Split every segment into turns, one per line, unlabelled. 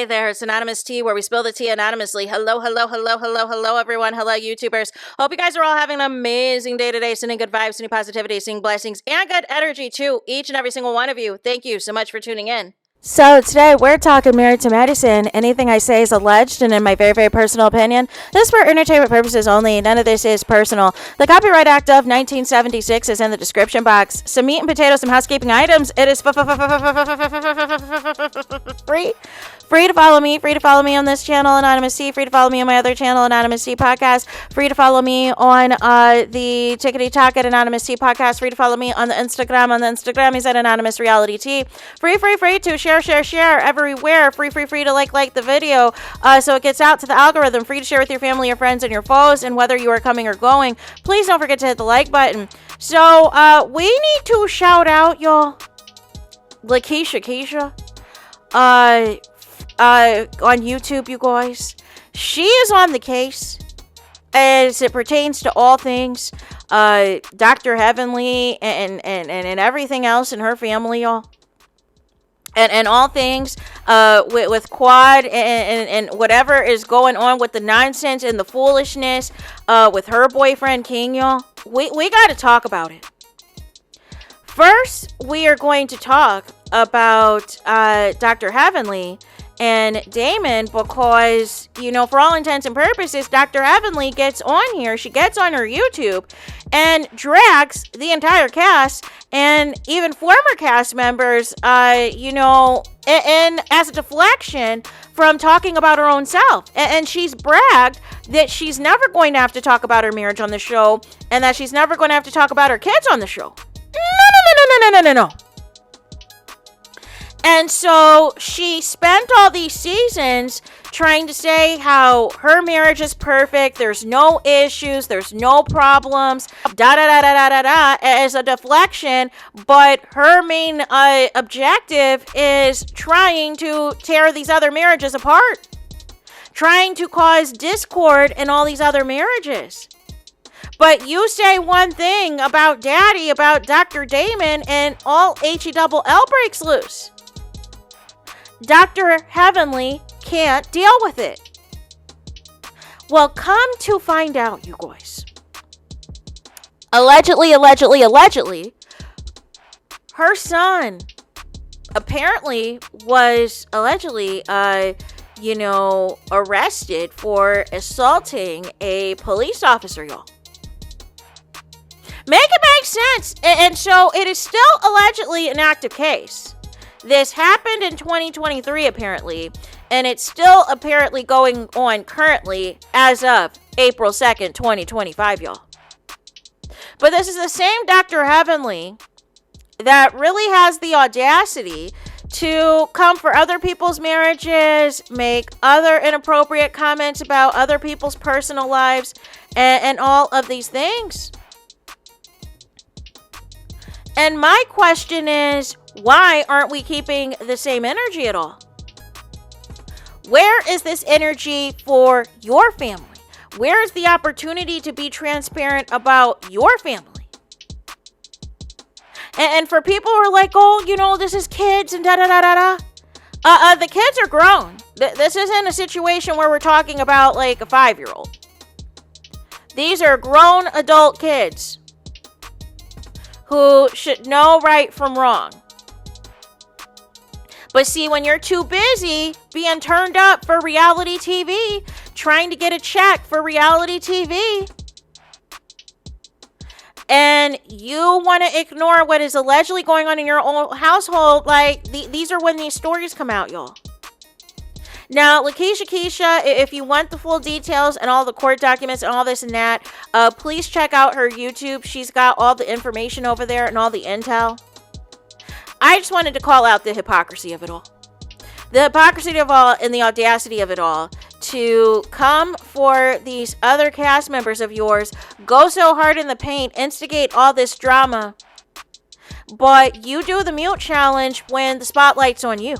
Hey there, it's Anonymous Tea, where we spill the tea anonymously. Hello, everyone. Hello, YouTubers. Hope you guys are all having an amazing day today, sending good vibes, sending positivity, sending blessings, and good energy to each and every single one of you. Thank you so much for tuning in. So today we're talking Married to Medicine. Anything I say is alleged and in my very, very personal opinion. This is for entertainment purposes only. None of this is personal. The Copyright Act of 1976 is in the description box. Some meat and potatoes, some housekeeping items. It is free. Free to follow me. Free to follow me on this channel, Anonymous Tea. Free to follow me on my other channel, Anonymous Tea Podcast. Free to follow me on the Tickety Talk at Anonymous Tea Podcast. Free to follow me on the Instagram. On the Instagram, he's at Anonymous Reality Tea. Free to share everywhere. Free to like the video so it gets out to the algorithm. Free to share with your family, your friends, and your foes. And whether you are coming or going, please don't forget to hit the like button. So we need to shout out, y'all, Keisha on YouTube, you guys. She is on the case as it pertains to all things Dr. Heavenly and everything else in her family, y'all. And all things with Quad and whatever is going on with the nonsense and the foolishness with her boyfriend King, y'all. We got to talk about it. First, we are going to talk about Dr. Heavenly and Damon because, you know, for all intents and purposes, Dr. Heavenly gets on here. She gets on her YouTube and drags the entire cast and even former cast members, you know, and as a deflection from talking about her own self. And she's bragged that she's never going to have to talk about her marriage on the show and that she's never going to have to talk about her kids on the show. No. And so she spent all these seasons trying to say how her marriage is perfect, there's no issues, there's no problems, as a deflection, but her main objective is trying to tear these other marriages apart, trying to cause discord in all these other marriages. But you say one thing about Daddy, about Dr. Damon, and all HE-double-L breaks loose. Dr. Heavenly can't deal with it. Well, come to find out, you guys. Allegedly, her son apparently was allegedly, arrested for assaulting a police officer, y'all. Make it make sense. And so it is still allegedly an active case. This happened in 2023, apparently, and it's still apparently going on currently as of April 2nd, 2025, y'all. But this is the same Dr. Heavenly that really has the audacity to come for other people's marriages, make other inappropriate comments about other people's personal lives, and all of these things. And my question is, why aren't we keeping the same energy at all? Where is this energy for your family? Where is the opportunity to be transparent about your family? And for people who are like, oh, you know, this is kids and the kids are grown. This isn't a situation where we're talking about like a 5-year-old. These are grown adult kids who should know right from wrong. But see, when you're too busy being turned up for reality TV, trying to get a check for reality TV, and you want to ignore what is allegedly going on in your own household, like these are when these stories come out, y'all. Now, Keisha, if you want the full details and all the court documents and all this and that, please check out her YouTube. She's got all the information over there and all the intel. I just wanted to call out the hypocrisy of it all. The hypocrisy of it all and the audacity of it all to come for these other cast members of yours, go so hard in the paint, instigate all this drama, but you do the mute challenge when the spotlight's on you.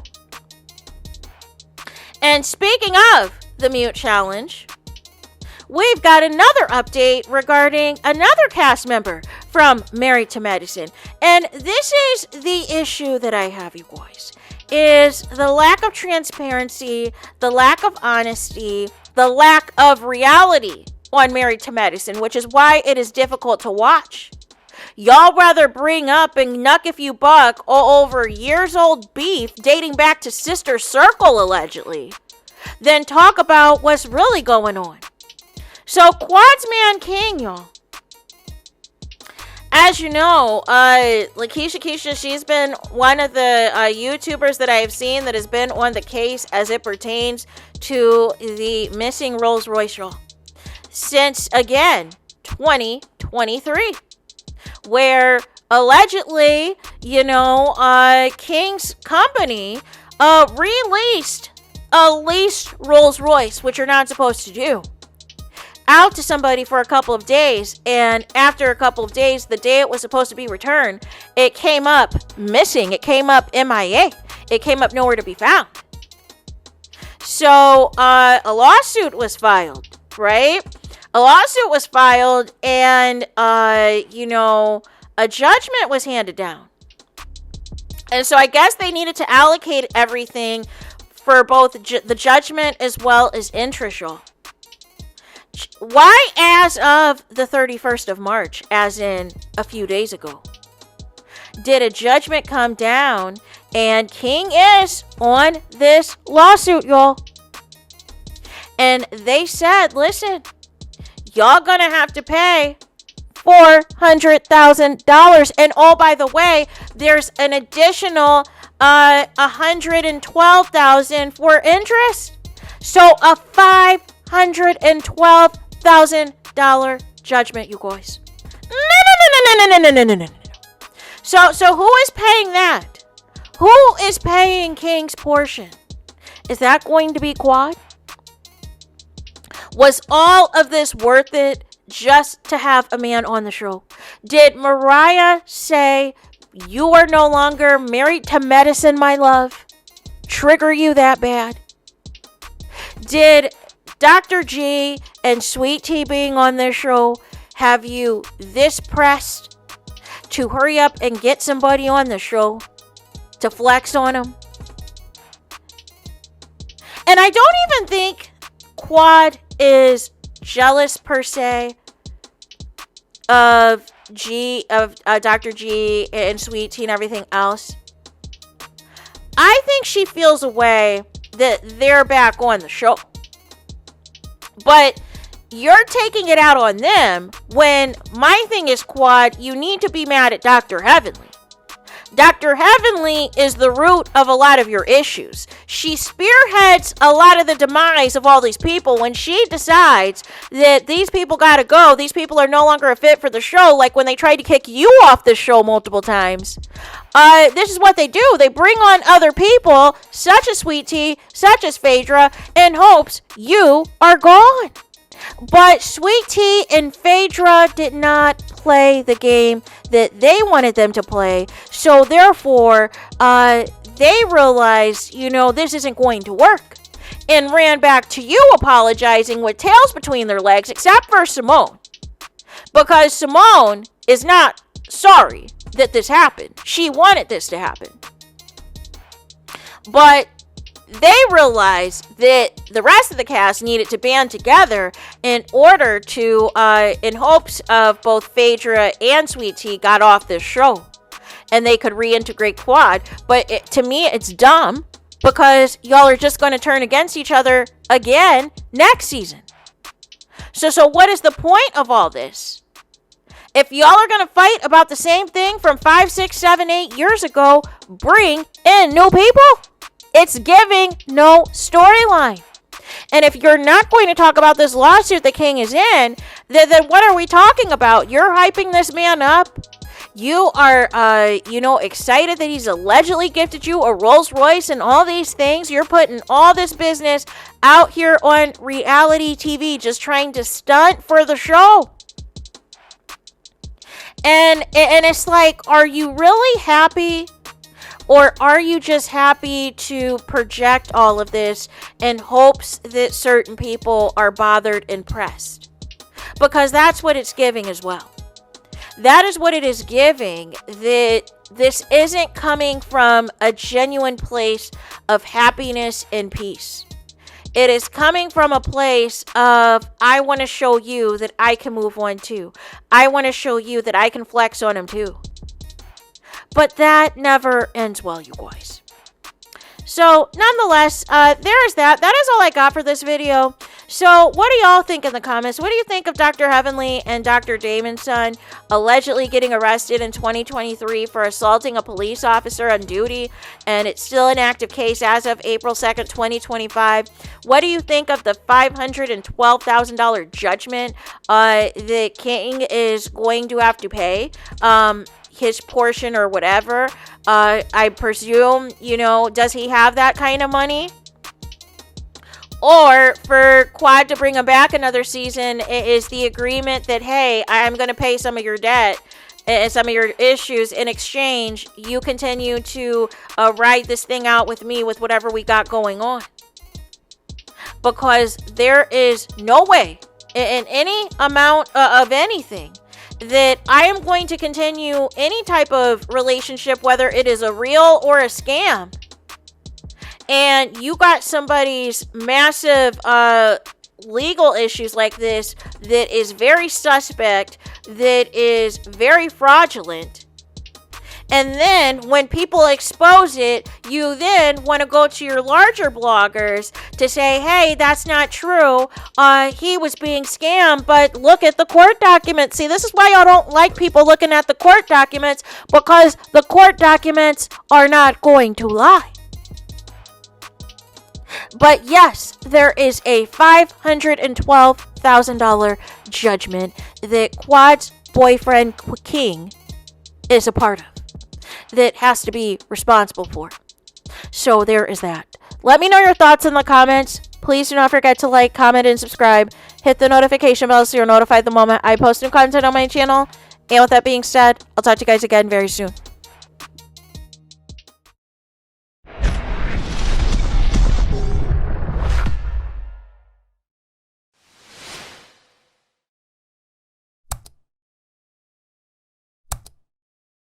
And speaking of the mute challenge, we've got another update regarding another cast member from Married to Medicine. And this is the issue that I have, you guys. is the lack of transparency, the lack of honesty, the lack of reality on Married to Medicine, which is why it is difficult to watch. Y'all rather bring up and nuck if you buck all over years old beef dating back to Sister Circle, allegedly, than talk about what's really going on. So, Quad's man King, y'all. As you know, Keisha, she's been one of the YouTubers that I have seen that has been on the case as it pertains to the missing Rolls Royce, y'all. Since, again, 2023. Where allegedly, King's company released a leased Rolls Royce, which you're not supposed to do, out to somebody for a couple of days. And after a couple of days, the day it was supposed to be returned, it came up missing. It came up MIA. It came up nowhere to be found. So a lawsuit was filed, right? A lawsuit was filed, and, a judgment was handed down. And so I guess they needed to allocate everything for both the judgment as well as interest, y'all. Why as of the 31st of March, as in a few days ago, did a judgment come down and King is on this lawsuit, y'all? And they said, listen, y'all gonna have to pay $400,000. And oh, by the way, there's an additional $112,000 for interest. So a $512,000 judgment, you guys. No. So who is paying that? Who is paying King's portion? Is that going to be Quad? Was all of this worth it just to have a man on the show? Did Mariah say, you are no longer married to medicine, my love, trigger you that bad? Did Dr. G and Sweet Tea being on this show have you this pressed to hurry up and get somebody on the show to flex on them? And I don't even think Quad is jealous per se of Dr. G and Sweet Tea and everything else. I think she feels a way that they're back on the show. But you're taking it out on them when my thing is, Quad, you need to be mad at Dr. Heavenly. Dr. Heavenly is the root of a lot of your issues. She spearheads a lot of the demise of all these people when she decides that these people gotta go. These people are no longer a fit for the show, like when they tried to kick you off the show multiple times. This is what they do. They bring on other people, such as Sweet Tea, such as Phaedra, in hopes you are gone. But Sweet Tea and Phaedra did not play the game that they wanted them to play. So therefore, they realized, this isn't going to work. And ran back to you apologizing with tails between their legs, except for Simone. Because Simone is not sorry that this happened. She wanted this to happen. But they realized that the rest of the cast needed to band together in order to, in hopes of both Phaedra and Sweet Tea got off this show and they could reintegrate Quad. But to me, it's dumb because y'all are just going to turn against each other again next season. So what is the point of all this? If y'all are going to fight about the same thing from 5, 6, 7, 8 years ago, bring in new people. It's giving no storyline. And if you're not going to talk about this lawsuit the King is in, then what are we talking about? You're hyping this man up. You are, excited that he's allegedly gifted you a Rolls Royce and all these things. You're putting all this business out here on reality TV, just trying to stunt for the show. And it's like, are you really happy? Or are you just happy to project all of this in hopes that certain people are bothered and pressed? Because that's what it's giving as well. That is what it is giving, that This isn't coming from a genuine place of happiness and peace. It is coming from a place of, I want to show you that I can move on too. I want to show you that I can flex on him too. But that never ends well, you guys. So, nonetheless, there's that. That is all I got for this video. So, what do y'all think in the comments? What do you think of Dr. Heavenly and Dr. Damon's son allegedly getting arrested in 2023 for assaulting a police officer on duty? And it's still an active case as of April 2nd, 2025. What do you think of the $512,000 judgment that King is going to have to pay? His portion or whatever. I presume, does he have that kind of money? Or for Quad to bring him back another season is the agreement that, hey, I'm going to pay some of your debt and some of your issues. In exchange, you continue to ride this thing out with me with whatever we got going on. Because there is no way in any amount of anything that I am going to continue any type of relationship, whether it is a real or a scam. And you got somebody's massive legal issues like this that is very suspect, that is very fraudulent. And then when people expose it, you then want to go to your larger bloggers to say, hey, that's not true. He was being scammed, but look at the court documents. See, this is why y'all don't like people looking at the court documents, because the court documents are not going to lie. But yes, there is a $512,000 judgment that Quad's boyfriend King is a part of, that has to be responsible for. So there is that. Let me know your thoughts in the comments. Please do not forget to like, comment, and subscribe. Hit the notification bell so you're notified the moment I post new content on my channel. And with that being said, I'll talk to you guys again very soon.